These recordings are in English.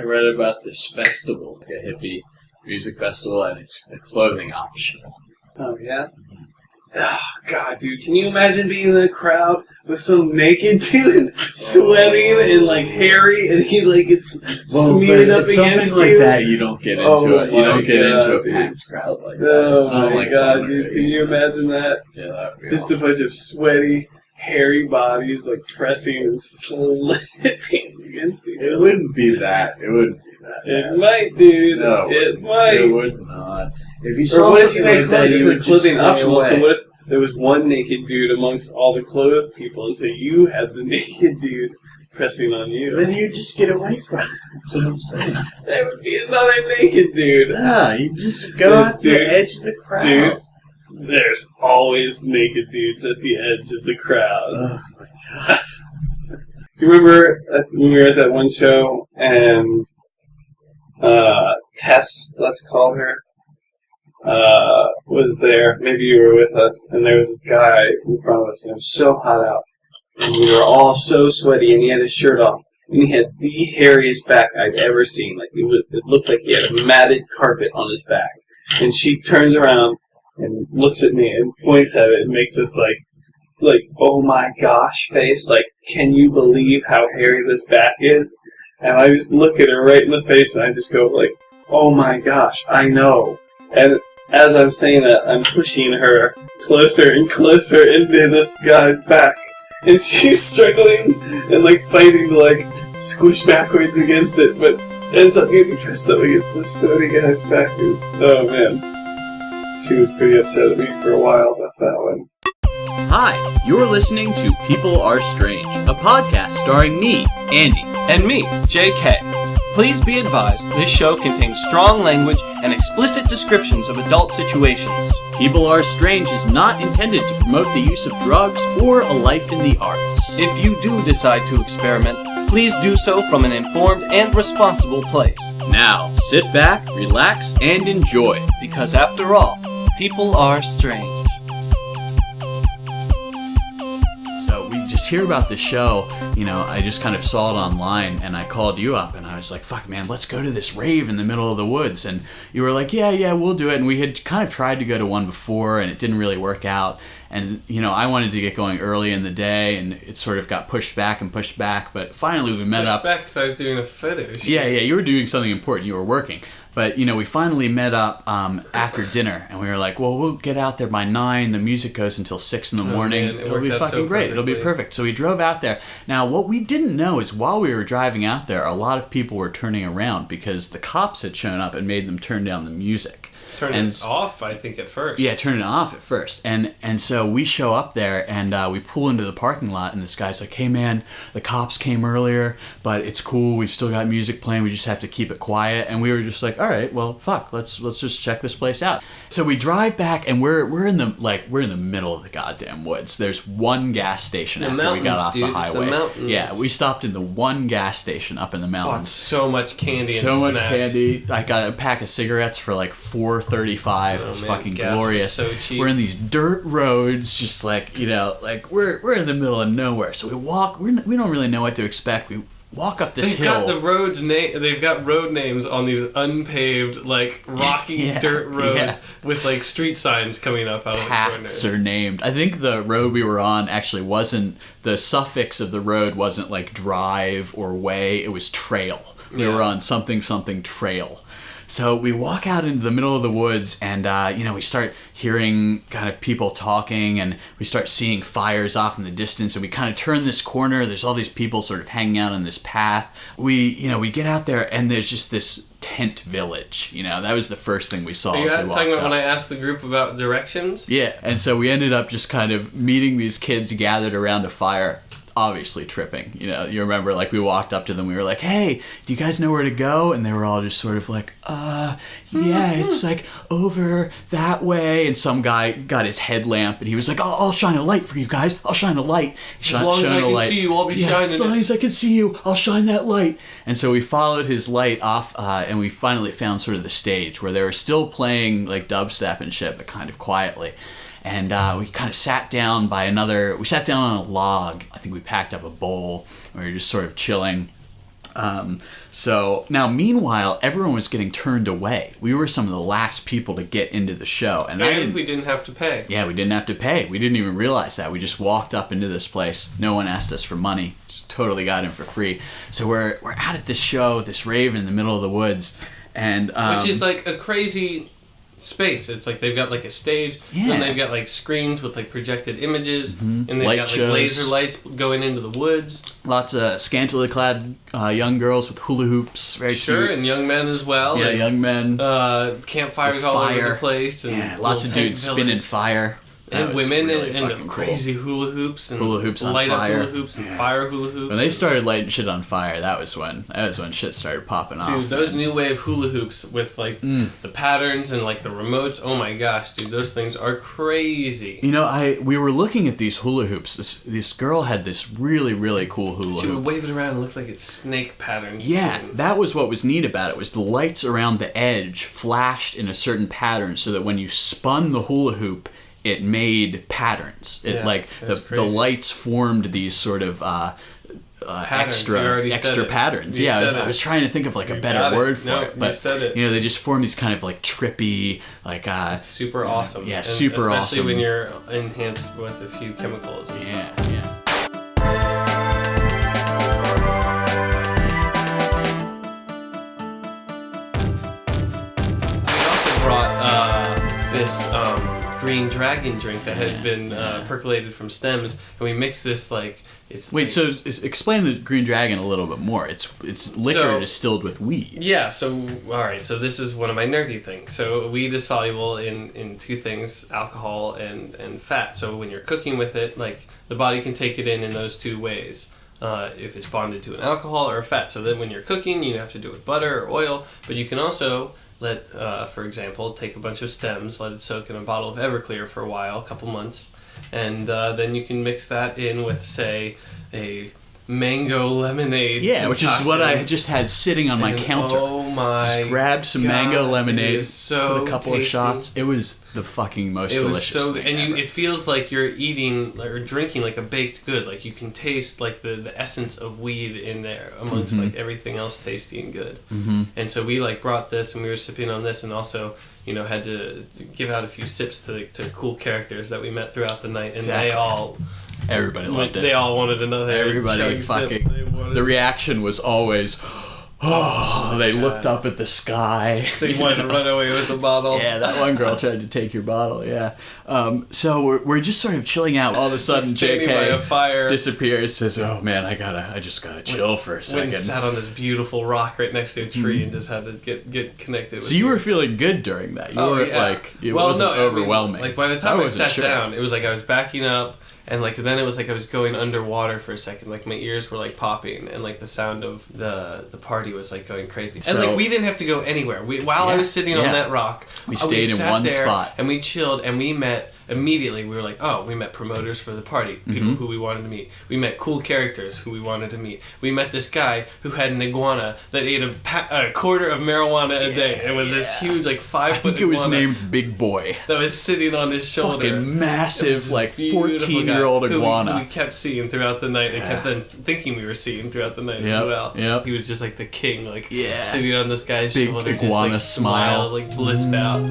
I read about this festival, like a hippie music festival, and it's a clothing option. Oh, yeah? Oh, God, dude, can you imagine being in a crowd with some naked dude sweating and, like, hairy, and he, like, gets smeared up against something you? Like that, you don't get into it. You don't get into a packed crowd like that. Oh, my God, dude, can you imagine that? Yeah, that would be Just a bunch of sweaty, hairy bodies, like, pressing and slipping against each other. It wouldn't be that. It wouldn't be that. It might, dude. No, it might. It would not. If you Or saw what if you had like that, you would clothing just optional? stay So away. what if there was one naked dude amongst all the clothed people, and so you had the naked dude pressing on you? Then you just get away from it. That's what I'm saying. There would be another naked dude. Nah, you just go out to the edge of the crowd. Dude, there's always naked dudes at the edge of the crowd. Oh my God. Do you remember when we were at that one show and Tess, let's call her, was there? Maybe you were with us, and there was this guy in front of us, and it was so hot out, and we were all so sweaty, and he had his shirt off, and he had the hairiest back I'd ever seen. Like it looked like he had a matted carpet on his back. And she turns around and looks at me and points at it and makes this like, oh my gosh face, like, can you believe how hairy this back is? And I just look at her right in the face and I just go like, oh my gosh, I know. And as I'm saying that, I'm pushing her closer and closer into this guy's back. And she's struggling and like fighting to like squish backwards against it, but ends up getting pressed up against this sweaty guy's back. Oh man. She was pretty upset at me for a while about that one. Hi, you're listening to People Are Strange, a podcast starring me, Andy. And me, JK. Please be advised, this show contains strong language and explicit descriptions of adult situations. People Are Strange is not intended to promote the use of drugs or a life in the arts. If you do decide to experiment, please do so from an informed and responsible place. Now, sit back, relax, and enjoy. Because after all, people are strange. So we just hear about the show, I just kind of saw it online and I called you up and I was like, fuck man, let's go to this rave in the middle of the woods. And you were like, yeah, we'll do it. And we had kind of tried to go to one before and it didn't really work out. And, I wanted to get going early in the day and it sort of got pushed back, but finally we met up. Pushed back because I was doing a photo shoot. Yeah, you were doing something important. You were working. But, we finally met up after dinner, and we were like, well, we'll get out there by 9. The music goes until 6 in the morning. Man, It'll be fucking great. It'll be perfect. So we drove out there. Now, what we didn't know is while we were driving out there, a lot of people were turning around because the cops had shown up and made them turn down the music. Turn it off, I think, at first. Yeah, turn it off at first. And so we show up there, and we pull into the parking lot, and this guy's like, hey, man, the cops came earlier, but it's cool. We've still got music playing. We just have to keep it quiet. And we were just like, all right, well, fuck, let's just check this place out. So we drive back, and we're in the middle of the goddamn woods. There's one gas station after we got off the highway. The mountains. Yeah, we stopped in the one gas station up in the mountains. Bought so much candy and so snacks. much candy. I got a pack of cigarettes for like $4.35. It was fucking gas glorious. was so cheap. We're in these dirt roads, just like we're in the middle of nowhere. So we walk. We don't really know what to expect. We walk up this hill. They've got road names on these unpaved, like rocky dirt roads with like street signs coming up out of the corners. Paths are named. I think the road we were on actually wasn't, the suffix of the road wasn't like drive or way. It was trail. We were on something trail. So we walk out into the middle of the woods and, we start hearing kind of people talking and we start seeing fires off in the distance and we kind of turn this corner. There's all these people sort of hanging out on this path. We get out there and there's just this tent village. That was the first thing we saw. Are you as we walked talking about up. when I asked the group about directions? Yeah, and so we ended up just kind of meeting these kids gathered around a fire. Obviously tripping. You remember, like, we walked up to them, we were like, hey, do you guys know where to go? And they were all just sort of like, yeah, it's like over that way. And some guy got his headlamp and he was like, I'll shine a light for you guys. I'll shine a light. As long as I can see you, I'll be shining as long it. as I can see you, I'll shine that light. And so we followed his light off and we finally found sort of the stage where they were still playing like dubstep and shit, but kind of quietly. And we kind of sat down on a log. I think we packed up a bowl. We were just sort of chilling. So now, meanwhile, everyone was getting turned away. We were some of the last people to get into the show, and we didn't have to pay. Yeah, we didn't have to pay. We didn't even realize that. We just walked up into this place. No one asked us for money. Just totally got in for free. So we're out at this show, this rave in the middle of the woods, and which is like a crazy space. It's like they've got like a stage, then they've got like screens with like projected images, and they've Light got like shows. laser lights going into the woods. Lots of scantily clad young girls with hula hoops. Very cute. And young men as well. Yeah, and, young men. campfires all over the place. And lots of dudes spinning village. fire. And women really and fucking crazy hula hoops and Hula hoops on light fire. up hula hoops and fire hula hoops. When they started lighting shit on fire, that was when shit started popping off. Dude, those new wave hula hoops with like the patterns and like the remotes. Oh my gosh, dude, those things are crazy. You know, we were looking at these hula hoops. This girl had this really, really cool hula She hoop. would wave it around and look like it's snake patterns. Yeah, and that was what was neat about it, was the lights around the edge flashed in a certain pattern so that when you spun the hula hoop, it made patterns. It the lights formed these sort of extra patterns. I was trying to think of like a better word for it, but they just form these kind of like trippy, like it's super awesome. Yeah, and super awesome. especially when you're enhanced with a few chemicals. Yeah. Brought this green dragon drink that had been percolated from stems, and we mixed this like it's. Wait, so explain the Green Dragon a little bit more. It's liquor distilled with weed. Yeah. So all right. So this is one of my nerdy things. So weed is soluble in two things: alcohol and fat. So when you're cooking with it, like the body can take it in those two ways. If it's bonded to an alcohol or a fat. So then when you're cooking, you have to do it with butter or oil, but you can also for example, take a bunch of stems, let it soak in a bottle of Everclear for a while, a couple months, and then you can mix that in with, say, a mango lemonade. Yeah, which is what I just had sitting on my counter. Oh my! Just grabbed some mango lemonade, put a couple tasty. of shots. It was the fucking most delicious thing ever. It feels like you're eating or drinking like a baked good. Like you can taste like the essence of weed in there amongst like everything else tasty and good. Mm-hmm. And so we like brought this and we were sipping on this and also had to give out a few sips to cool characters that we met throughout the night, and everybody loved it. They all wanted another. Everybody fucking. The reaction was always, they looked up at the sky. They wanted to run away with the bottle. Yeah, that one girl tried to take your bottle. Yeah. So we're just sort of chilling out. All of a sudden, JK disappears. Says, "Oh man, I just gotta chill for a second." Went and sat on this beautiful rock right next to a tree and just had to get connected. With So you were feeling good during that. You weren't like it wasn't overwhelming. Like by the time I sat down, it was like I was backing up. And like then it was like I was going underwater for a second, like my ears were like popping, and like the sound of the party was like going crazy. And like we didn't have to go anywhere. While I was sitting on that rock, we stayed in one spot and we chilled, and we met immediately. We were like, we met promoters for the party, people who we wanted to meet. We met cool characters who we wanted to meet. We met this guy who had an iguana that ate a quarter of marijuana a day. It was this huge like 5 foot. I think it was named Big Boy. That was sitting on his shoulder. Fucking massive, like 14-year-old iguana. Who we kept seeing throughout the night, and kept then thinking we were seeing throughout the night as well. Yep. He was just like the king, like sitting on this guy's shoulder, big iguana just like smile, like blissed out.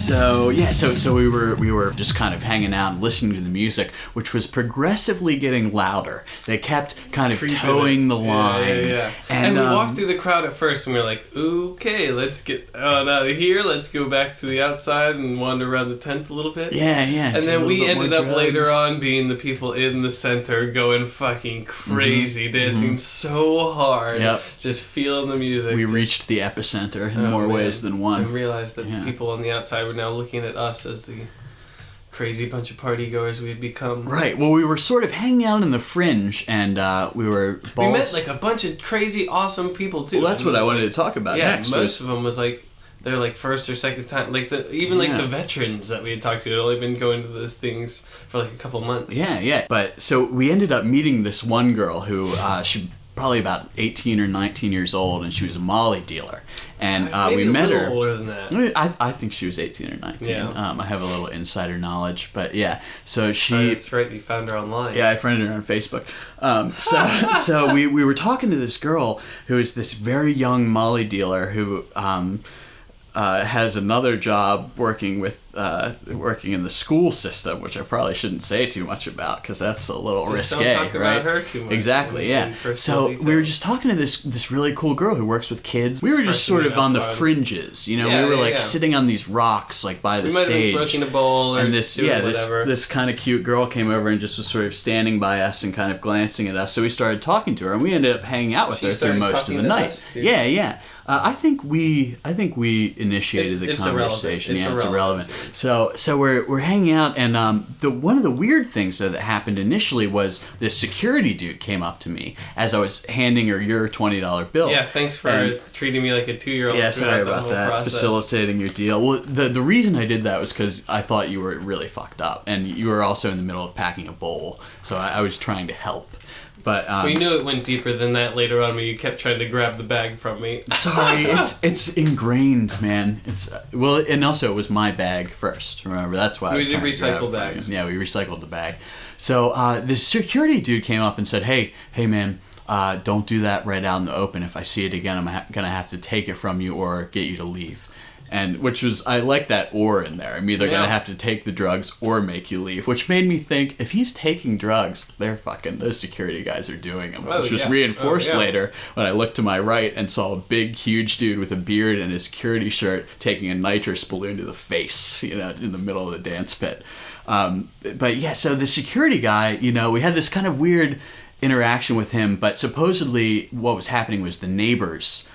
So we were just kind of hanging out and listening to the music, which was progressively getting louder. They kept kind of towing the line. Yeah. And we walked through the crowd at first, and we were like, okay, let's get out of here. Let's go back to the outside and wander around the tent a little bit. Yeah. And then we ended up later on being the people in the center going fucking crazy, dancing so hard, just feeling the music. We reached the epicenter in more ways than one. And realized that the people on the outside were now looking at us as the crazy bunch of party goers we had become. Right. Well, we were sort of hanging out in the fringe, and we met like a bunch of crazy, awesome people too. Well, that's what I wanted to talk about next. Most of them was like they're like first or second time, like the veterans that we had talked to had only been going to the things for like a couple months. Yeah. But so we ended up meeting this one girl who probably about 18 or 19 years old, and she was a Molly dealer. And Maybe we met her. A little older than that. I think she was 18 or 19. Yeah. I have a little insider knowledge, but yeah. So she. That's right. You found her online. Yeah, I friended her on Facebook. So we were talking to this girl who is this very young Molly dealer who has another job working in the school system, which I probably shouldn't say too much about because that's a little Just risque, don't talk right? about her too much. Exactly, yeah. So we were just talking to this really cool girl who works with kids. We were just sort of on the fringes, you know. Yeah, we were yeah. sitting on these rocks, like by the We might have been stage. smoking a bowl or And this doing whatever. this kind of cute girl came over and just was sort of standing by us and kind of glancing at us. So we started talking to her, and we ended up hanging out with She her through started most of talking the to night. us, too. Yeah. I think we initiated the It's conversation. irrelevant. It's irrelevant. So we're hanging out, and one of the weird things that happened initially was this security dude came up to me as I was handing her your $20 bill. Yeah, thanks for treating me like a 2-year-old. Yeah, sorry throughout the about whole that. process. Facilitating your deal. Well, the reason I did that was because I thought you were really fucked up, and you were also in the middle of packing a bowl, so I was trying to help. But We knew it went deeper than that later on when you kept trying to grab the bag from me. sorry, it's ingrained, man. And also it was my bag first. Remember, that's why I was We did trying to grab recycle it from bags. you. Yeah, we recycled the bag. So the security dude came up and said, "Hey, man, don't do that right out in the open. If I see it again, I'm gonna have to take it from you or get you to leave." And which was, I like that "or" in there. I'm either gonna have to take the drugs or make you leave, which made me think if he's taking drugs, those security guys are doing them. Which was reinforced later when I looked to my right and saw a big, huge dude with a beard and his security shirt taking a nitrous balloon to the face, in the middle of the dance pit. But yeah, so the security guy, we had this kind of weird interaction with him, but supposedly what was happening was the neighbors,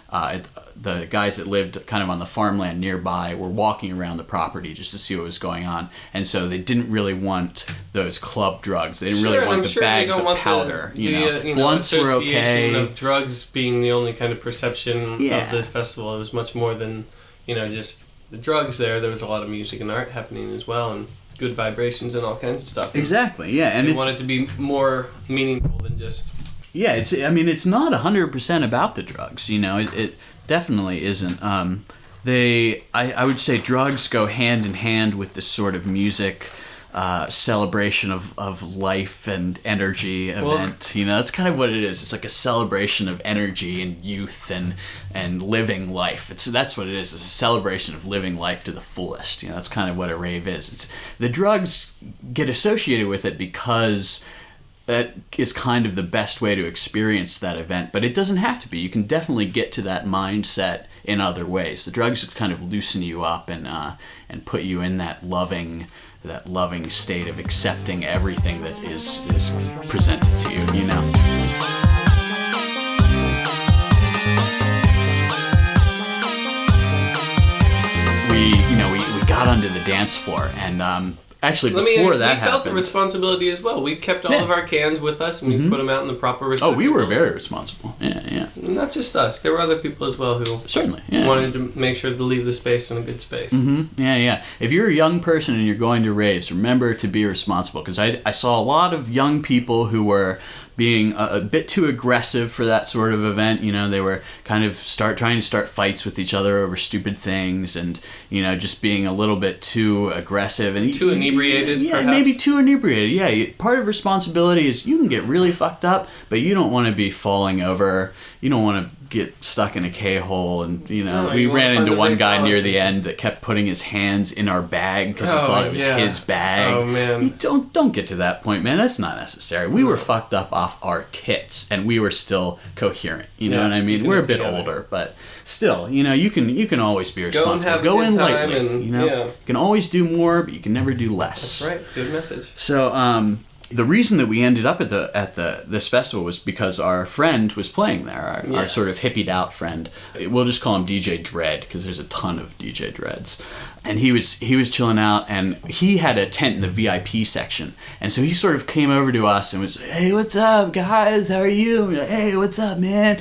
the guys that lived kind of on the farmland nearby, were walking around the property just to see what was going on, and so they didn't really want those club drugs. They didn't really want the bags of powder. Blunts were okay. Of drugs being the only kind of perception of the festival. It was much more than just the drugs. There was a lot of music and art happening as well, and good vibrations and all kinds of stuff. Exactly, yeah. And they want it to be more meaningful than just... Yeah, it's not 100% about the drugs, it definitely isn't. I would say drugs go hand in hand with this sort of music celebration of life and energy event. That's kind of what it is. It's like a celebration of energy and youth and living life. That's what it is. It's a celebration of living life to the fullest. That's kind of what a rave is. The drugs get associated with it because that is kind of the best way to experience that event, but it doesn't have to be. You can definitely get to that mindset in other ways. The drugs kind of loosen you up and put you in that loving state of accepting everything that is presented to you. We got onto the dance floor, and actually, before that happened... We felt the responsibility as well. We kept all of our cans with us, and we put them out in the proper receptacles. Oh, we were very responsible. Yeah. Not just us. There were other people as well who certainly wanted to make sure to leave the space in a good space. Mm-hmm. Yeah. If you're a young person and you're going to raves, remember to be responsible. Because I saw a lot of young people who were being a bit too aggressive for that sort of event. They were kind of trying to start fights with each other over stupid things, and just being a little bit too aggressive and too inebriated. Yeah, perhaps. Maybe too inebriated. Yeah, part of responsibility is you can get really fucked up, but you don't want to be falling over. You don't want to get stuck in a K-hole, and we ran into one guy near the end that kept putting his hands in our bag because he thought it was his bag. Oh man! Don't get to that point, man. That's not necessary. We were fucked up off our tits, and we were still coherent. You know what I mean? We're a bit older, but still, you can always be responsible. Go in lightly. You can always do more, but you can never do less. That's right. Good message. So, the reason that we ended up at this festival was because our friend was playing there, our sort of hippied out friend. We'll just call him DJ Dread because there's a ton of DJ Dreads. And he was chilling out, and he had a tent in the VIP section. And so he sort of came over to us and was, "Hey, what's up, guys? How are you?" And we're like, "Hey, what's up, man?"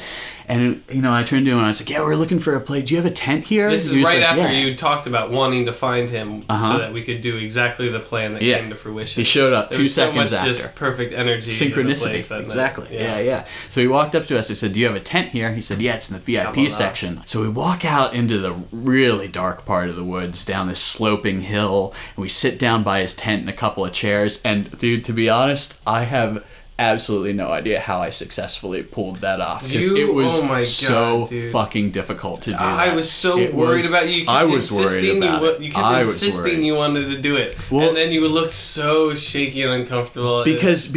And, I turned to him and I was like, yeah, we're looking for a place. Do you have a tent here? This is He was right like, after yeah. you talked about wanting to find him so that we could do exactly the plan that came to fruition. He showed up 2 seconds so much after. just perfect energy. In the place Synchronicity. that Exactly. night. Yeah. So he walked up to us. He said, do you have a tent here? He said, yeah, it's in the VIP section. So we walk out into the really dark part of the woods down this sloping hill, and we sit down by his tent in a couple of chairs. And dude, to be honest, I have absolutely no idea how I successfully pulled that off, because it was so fucking difficult to do that. I was so worried about you. I was worried about it. You kept insisting you wanted to do it, and then you would look so shaky and uncomfortable. Because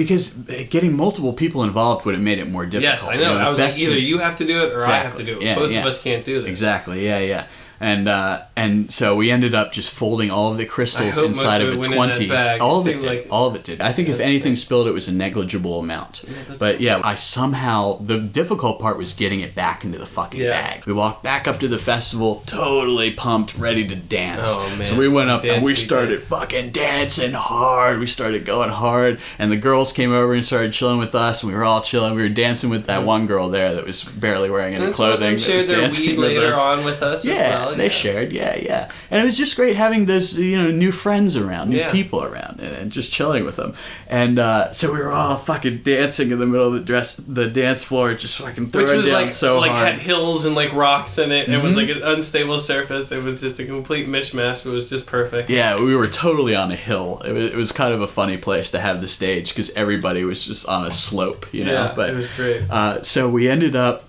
getting multiple people involved would have made it more difficult. Yes, I know. I was like, either you have to do it or I have to do it. Yeah, Both of us can't do this. Exactly. Yeah. And so we ended up just folding all of the crystals inside of a 20. All of it did. All of it did. I think if anything spilled, it was a negligible amount. But I somehow, the difficult part was getting it back into the fucking bag. We walked back up to the festival, totally pumped, ready to dance. Oh, man. So we went up and we started fucking dancing hard. We started going hard, and the girls came over and started chilling with us, and we were all chilling. We were dancing with that one girl there that was barely wearing any clothing. And shared their weed later on with us as well. They shared, yeah. And it was just great having those, new friends around, new people around, and just chilling with them. And so we were all fucking dancing in the middle of the dance floor, just fucking throwing down so hard. Had hills and rocks in it, and it was like an unstable surface. It was just a complete mishmash. It was just perfect. Yeah, we were totally on a hill. It was kind of a funny place to have the stage, because everybody was just on a slope, Yeah, but it was great. So we ended up,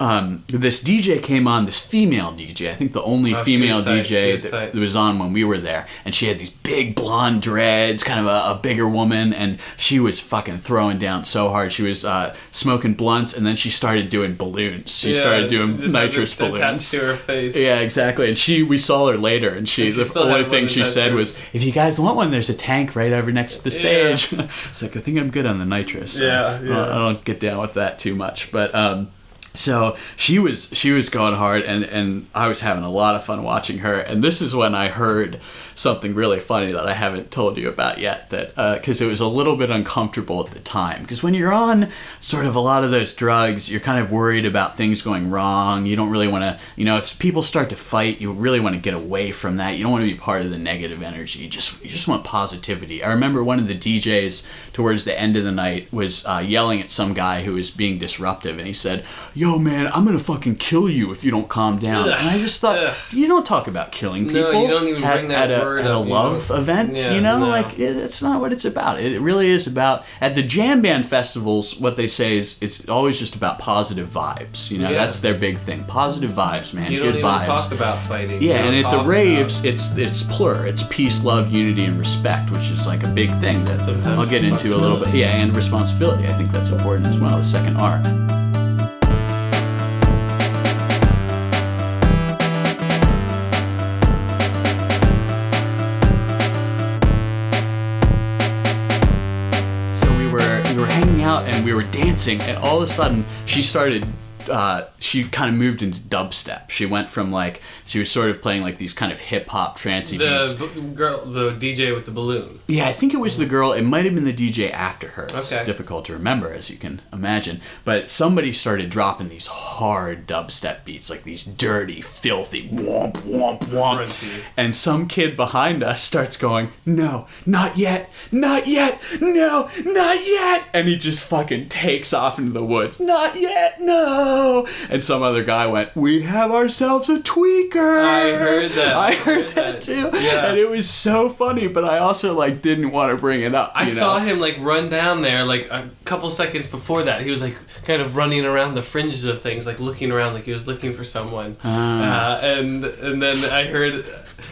this DJ came on, this female DJ, I think the only female DJ that was on when we were there, and she had these big blonde dreads, kind of a bigger woman, and she was fucking throwing down so hard. She was smoking blunts, and then she started doing balloons. She started doing nitrous balloons. Attached to her face. Yeah, exactly. And we saw her later, and the only thing she said was, if you guys want one, there's a tank right over next to the stage. It's like, I think I'm good on the nitrous. So I don't get down with that too much, but so she was going hard, and I was having a lot of fun watching her. And this is when I heard something really funny that I haven't told you about yet, that because it was a little bit uncomfortable at the time, because when you're on sort of a lot of those drugs, you're kind of worried about things going wrong. You don't really want to, if people start to fight, you really want to get away from that. You don't want to be part of the negative energy. You just want positivity. I remember one of the DJs towards the end of the night was yelling at some guy who was being disruptive, and he said, yo man, I'm gonna fucking kill you if you don't calm down. And I just thought, you don't talk about killing people. No, you don't even bring that word at a up, love event, it's not what it's about. It really is about, at the jam band festivals, what they say is it's always just about positive vibes. That's their big thing. Positive vibes, man. You Good don't even vibes. talk about fighting. Yeah, and at the raves, it's plur. It's peace, love, unity, and respect, which is like a big thing that sometimes I'll get into a little bit. Yeah, and responsibility. I think that's important as well. The second R. And we were dancing, and all of a sudden she started she kind of moved into dubstep. She went from she was sort of playing these kind of hip hop trancey beats. The DJ with the balloon. Yeah, I think it was the girl. It might have been the DJ after her. It's okay. Difficult to remember, as you can imagine. But somebody started dropping these hard dubstep beats, these dirty, filthy womp womp womp. Crunchy. And some kid behind us starts going, "No, not yet, not yet, no, not yet," and he just fucking takes off into the woods. Not yet, no. And some other guy went, "We have ourselves a tweaker." I heard that. I heard that too. Yeah. And it was so funny, but I also didn't want to bring it up. I saw him run down there a couple seconds before that. He was kind of running around the fringes of things, looking around he was looking for someone. And then I heard,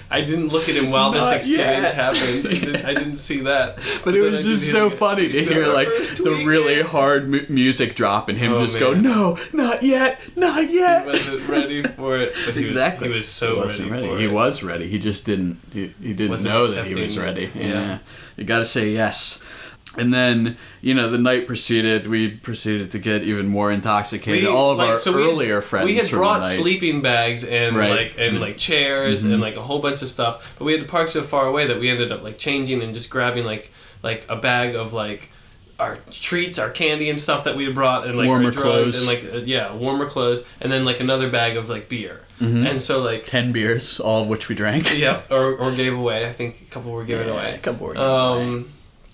I didn't look at him while this exchange happened. I didn't see that. But it was just so funny to hear the really hard music drop and him go, "No, not yet, not yet." He wasn't ready for it. But he was so ready for it. He was ready. He just didn't. He didn't know that he was ready. Yeah. You got to say yes. And then, the night proceeded. We proceeded to get even more intoxicated. All of our earlier friends. We had from brought the night. sleeping bags and chairs and a whole bunch of stuff. But we had to park so far away that we ended up changing and just grabbing a bag of our treats, our candy and stuff that we had brought, and like warmer our drugs clothes, and warmer clothes, and then like another bag of like beer. And so like 10 beers, all of which we drank. Yeah, or gave away. I think a couple were given away. A couple were given away.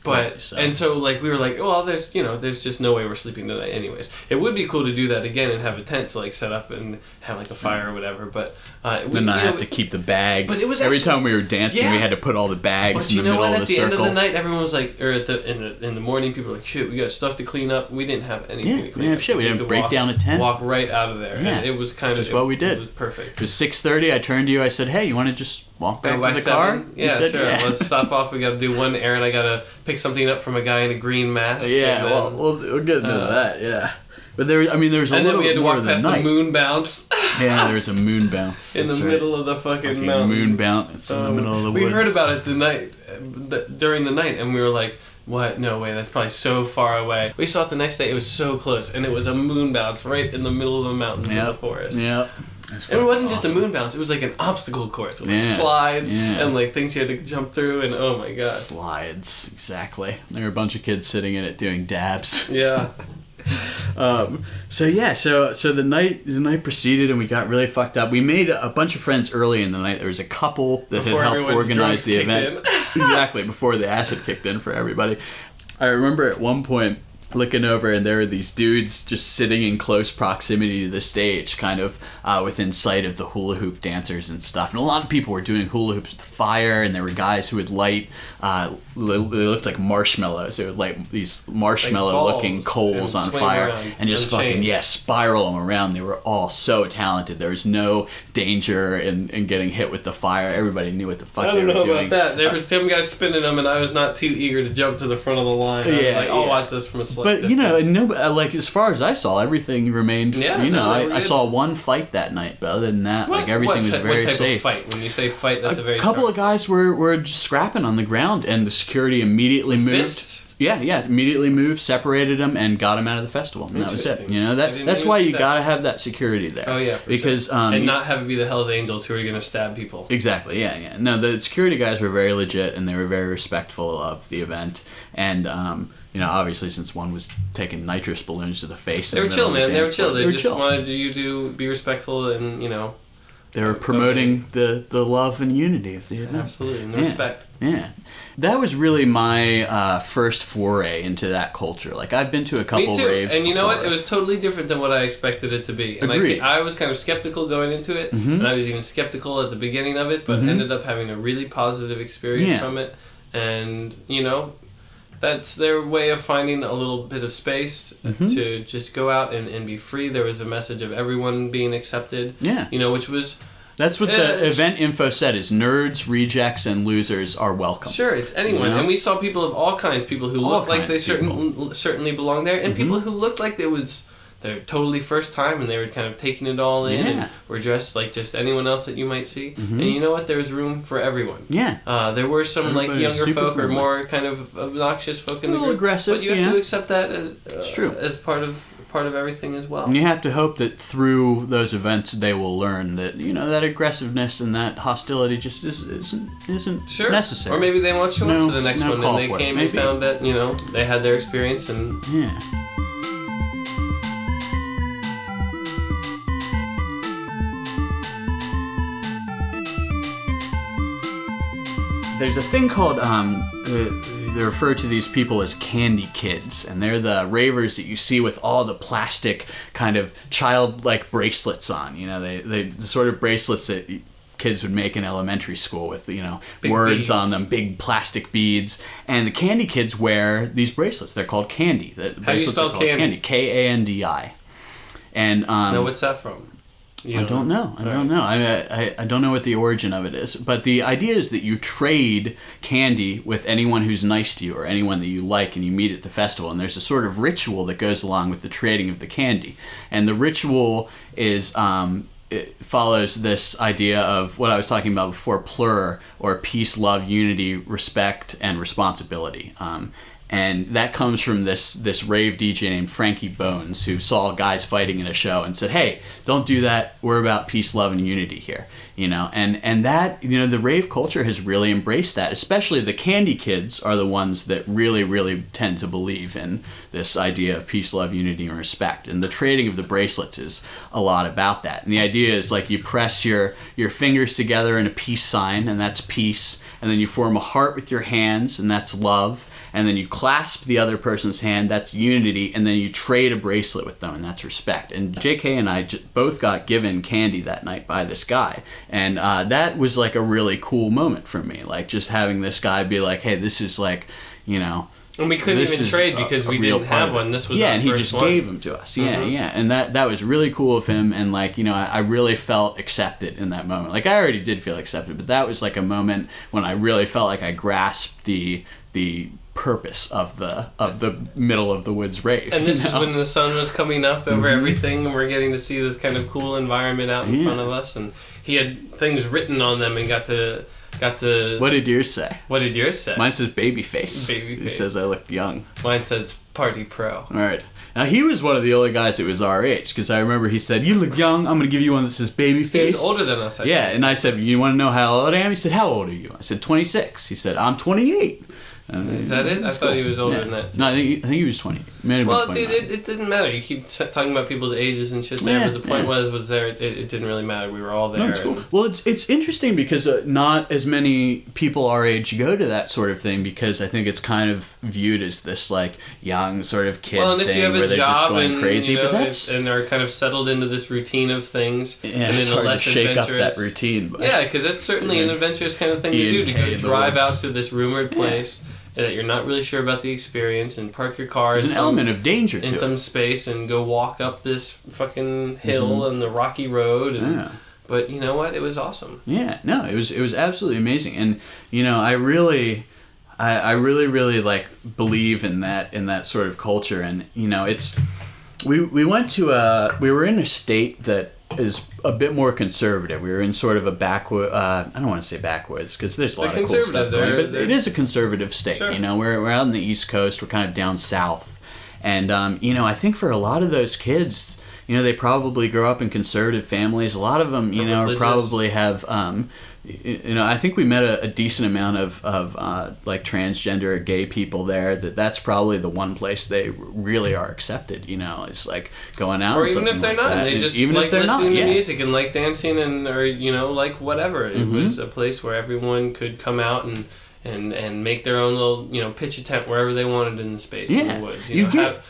But and so like we were like, well, there's just no way we're sleeping tonight anyways. It would be cool to do that again and have a tent to like set up and have like a fire or whatever. But then not have to keep the bag. But it was every time we were dancing, we had to put all the bags in the middle of the At the circle. end of the night, everyone was like, or in the morning, people were like, shit, we got stuff to clean up. We didn't have anything to clean up. We didn't have shit. We didn't break down a tent. Walk right out of there. And it was kind of just what we did. It was perfect. It was 6:30. I turned to you. I said, hey, you want to just walk back to the car? Yeah, said, sure. Let's stop off. We got to do one errand. I got to pick something up from a guy in a green mask. Yeah, then, we'll get into that. Yeah, but there was a and little then we had to more walk past the the moon bounce. Yeah, there was a moon bounce in the middle of the fucking mountains. Moon bounce in the middle of the woods. We heard about it during the night, and we were like, what? No way, that's probably so far away. We saw it the next day, it was so close, and it was a moon bounce right in the middle of the mountains in the forest. Yep. And it wasn't just a moon bounce, it was like an obstacle course with like slides and like things you had to jump through, and oh my god. Slides, exactly. There were a bunch of kids sitting in it doing dabs. Yeah. So the night proceeded and we got really fucked up. We made a bunch of friends early in the night. There was a couple that before had helped organize the event. Exactly, before the acid kicked in for everybody. I remember at one point looking over and there were these dudes just sitting in close proximity to the stage, kind of within sight of the hula hoop dancers and stuff. And a lot of people were doing hula hoops with fire, and there were guys who would light, they looked like marshmallows. They would light these marshmallow-looking coals on fire and just fucking, spiral them around. They were all so talented. There was no danger in getting hit with the fire. Everybody knew what the fuck they were doing. I don't know about that. There were some guys spinning them, and I was not too eager to jump to the front of the line. I was like, I'll watch this from a but like as far as I saw, everything remained. I saw one fight that night, but other than that, everything was very what type safe. Of fight? When you say fight, that's a very couple of guys were just scrapping on the ground, and the security immediately moved. Fists? Yeah, immediately moved, separated them, and got them out of the festival. And that was it. That's why you gotta have that security there. Oh yeah, because and not have it be the Hell's Angels who are gonna stab people. Exactly. Yeah. No, the security guys were very legit, and they were very respectful of the event, and obviously since one was taking nitrous balloons to the face. They were chill, man. They were chill. They just wanted you to be respectful and, They were promoting the love and unity of the event. Absolutely. And respect. Yeah. That was really my first foray into that culture. Like, I've been to a couple raves and you know before. what? It was totally different than what I expected it to be. And Agreed. I was kind of skeptical going into it, and I was even skeptical at the beginning of it, but ended up having a really positive experience from it. And, that's their way of finding a little bit of space to just go out and be free. There was a message of everyone being accepted. Yeah. Which was... That's what the event info said, is nerds, rejects, and losers are welcome. Sure, it's anyone. And we saw people of all kinds. People who looked like they certainly belonged there, and people who looked like they're totally first time, and they were kind of taking it all in, and were dressed like just anyone else that you might see. And you know what? There was room for everyone. Yeah. There were some younger folk or more kind of obnoxious folk in the group. Aggressive, but you have to accept that as part of everything as well. And you have to hope that through those events they will learn that that aggressiveness and that hostility just isn't necessary. Or maybe they won't show up to the next one, and they came and found that they had their experience and There's a thing called, they refer to these people as candy kids, and they're the ravers that you see with all the plastic kind of childlike bracelets on. They the sort of bracelets that kids would make in elementary school with, big words beads on them, big plastic beads. And the candy kids wear these bracelets. They're called candy. How do you spell candy? Kandi. And now what's that from? I don't know. I don't know what the origin of it is. But the idea is that you trade candy with anyone who's nice to you or anyone that you like, and you meet at the festival. And there's a sort of ritual that goes along with the trading of the candy. And the ritual is it follows this idea of what I was talking about before, plur, or peace, love, unity, respect, and responsibility. And that comes from this rave DJ named Frankie Bones, who saw guys fighting in a show and said, hey, don't do that. We're about peace, love, and unity here. And that, the rave culture has really embraced that. Especially the candy kids are the ones that really, really tend to believe in this idea of peace, love, unity, and respect. And the trading of the bracelets is a lot about that. And the idea is like you press your fingers together in a peace sign, and that's peace. And then you form a heart with your hands, and that's love. And then you clasp the other person's hand, that's unity, and then you trade a bracelet with them, and that's respect. And JK and I both got given candy that night by this guy, and that was like a really cool moment for me, like just having this guy be like, hey, this is like, and we couldn't even trade because we didn't have one. This was and he just gave them to us. Yeah. And that was really cool of him. And like, I really felt accepted in that moment. Like I already did feel accepted, but that was like a moment when I really felt like I grasped the purpose of the middle of the woods rave. And this is when the sun was coming up over everything, and we're getting to see this kind of cool environment out in front of us. And he had things written on them and got to. What did yours say? Mine says baby face. It says I look young. Mine says party pro. All right. Now he was one of the only guys that was our age, because I remember he said, "You look young. I'm going to give you one that says baby face." He was older than us. Yeah, and I said, "You want to know how old I am?" He said, "How old are you?" I said, 26. He said, "I'm 28." Is that it? I thought he was older than that. No, I think he was 20. Well, dude, it didn't matter. You keep talking about people's ages and shit there, but the point was there. It didn't really matter. We were all there. No, it's cool. Well, it's interesting because not as many people our age go to that sort of thing, because I think it's kind of viewed as this like young sort of kid and if thing you have where a they're job just going and, crazy. But that's and are kind of settled into this routine of things. Yeah, and it's in a hard less to shake up adventurous, that routine. But yeah, because it's certainly an adventurous kind of thing to do, to go drive out to this rumored place. That you're not really sure about the experience, and park your car There's an element of danger in some space and go walk up this fucking hill and the rocky road. And, but you know what? It was awesome. Yeah, no, it was absolutely amazing, and I really like believe in that sort of culture, and it's we went to we were in a state that is a bit more conservative. We were in sort of a backwood. I don't want to say backwoods because there's a lot of cool stuff going, but it is a conservative state. Sure. We're out on the East Coast. We're kind of down south, and I think for a lot of those kids, they probably grow up in conservative families. A lot of them, probably have. I think we met a decent amount of like transgender or gay people there. That's probably the one place they really are accepted. It's like going out. Or even if they're not, they just like listening to music and like dancing or like whatever. It was a place where everyone could come out and make their own little, pitch a tent wherever they wanted in the space in the woods.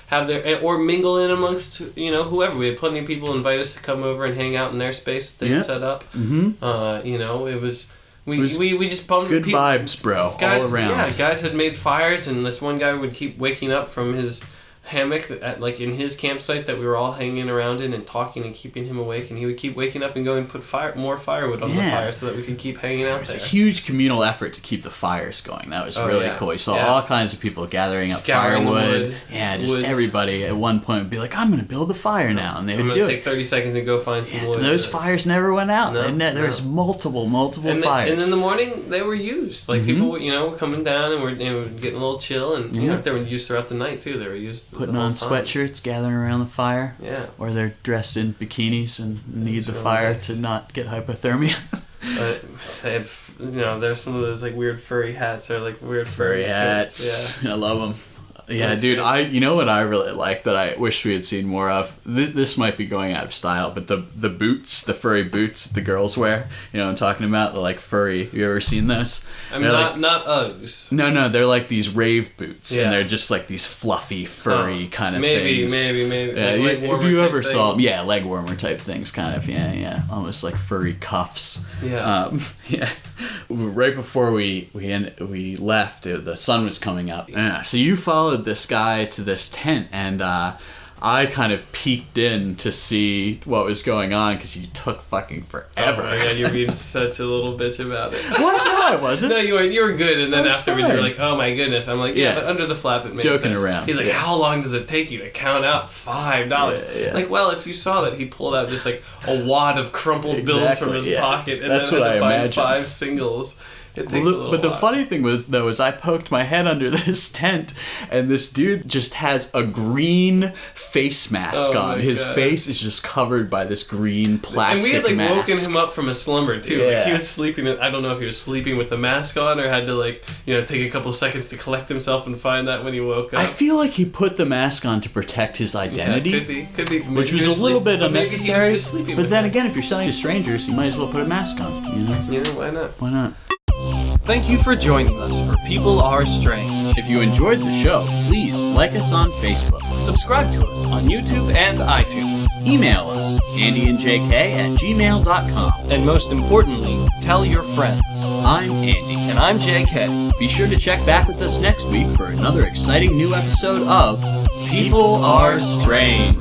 Have their or mingle in amongst whoever. We had plenty of people invite us to come over and hang out in their space that they set up. It was we just bumped good vibes, bro. Guys, all around. Yeah, guys had made fires, and this one guy would keep waking up from his hammock in his campsite that we were all hanging around in and talking and keeping him awake, and he would keep waking up and going and put more firewood on the fire so that we could keep hanging out there. It was a huge communal effort to keep the fires going. That was really cool. You saw all kinds of people gathering up firewood. Everybody at one point would be like, I'm going to build a fire now, and they would do it. Take 30 seconds and go find some wood. And those fires never went out. There was multiple fires. And in the morning, they were used. Like people were coming down and were getting a little chill, and if they were used throughout the night too, they were used. Putting on sweatshirts, gathering around the fire. Yeah. Or they're dressed in bikinis and need the fire to not get hypothermia. They had, there's some of those like weird furry hats or like weird furry hats. Yeah. I love them. Yeah, That's dude, good. you know what I really like that I wish we had seen more of? This might be going out of style, but the boots, the furry boots that the girls wear, what I'm talking about? They're like furry. You ever seen this? I mean, not Uggs. No, they're like these rave boots, and they're just like these fluffy, furry kind of things. Maybe. Yeah, if you ever saw them, leg warmer type things, kind of, almost like furry cuffs. Yeah. Right before we left, the sun was coming up. Yeah. So you followed this guy to this tent, and I kind of peeked in to see what was going on because you took fucking forever. Oh my god, you're being such a little bitch about it. What? No, I wasn't. No, you were good, and then afterwards you're like, oh my goodness. I'm like, but under the flap it made joking sense. around. He's like, how long does it take you to count out $5? Yeah. Like, well, if you saw that he pulled out just like a wad of crumpled bills from his pocket, and That's then what had to I find imagined. 5 singles. It takes a little But the while. funny thing was, though, is I poked my head under this tent, and this dude just has a green face mask Oh on. my His God. face is just covered by this green plastic And we had like mask. woken him up from a slumber too. Like, Yeah. he was sleeping. I don't know if he was sleeping with the mask on or had to take a couple seconds to collect himself and find that when he woke up. I feel like he put the mask on to protect his identity. Yeah, could be. Which Maybe he was a little bit but maybe he was unnecessary. just sleeping But with then it. again, if you're selling to strangers, you might as well put a mask on. You know? Yeah, why not? Why not? Thank you for joining us for People Are Strange. If you enjoyed the show, please like us on Facebook. Subscribe to us on YouTube and iTunes. Email us, andyandjk@gmail.com. And most importantly, tell your friends. I'm Andy. And I'm JK. Be sure to check back with us next week for another exciting new episode of People Are Strange.